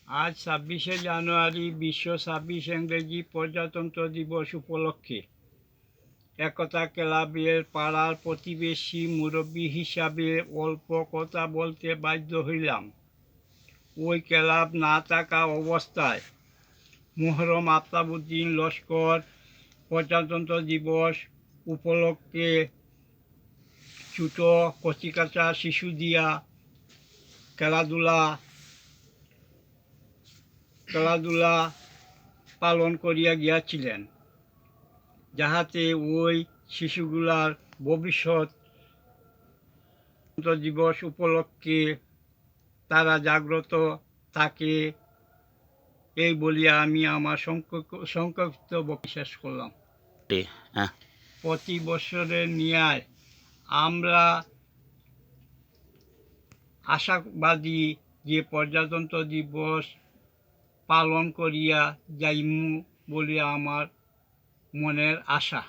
আজ 26শে জানুয়ারি বিশ্ব 26 ইংরেজি প্রজাতন্ত্র দিবস উপলক্ষে একতা ক্লাবের পাড়ার প্রতিবেশী মুরব্বী হিসাবে অল্প কথা বলতে বাধ্য হইলাম। ওই ক্লাব না থাকা অবস্থায় মুহররম আফতাবউদ্দিন লস্কর প্রজাতন্ত্র দিবস উপলক্ষে ছোটো কচিকাঁচা শিশু দিয়া খেলাধুলা পালন করিয়া গিয়াছিলেন, যাহাতে ওই শিশুগুলার ভবিষ্যৎ দিবস উপলক্ষে তারা জাগ্রত থাকে, এই বলিয়া আমি আমার সংক্ষিপ্ত বক্তব্য শেষ করলাম। প্রতি বছরের ন্যায় আমরা আশাবাদী যে প্রজাতন্ত্র দিবস পালন করিয়া যাইমু বলিয়া আমার মনের আশা।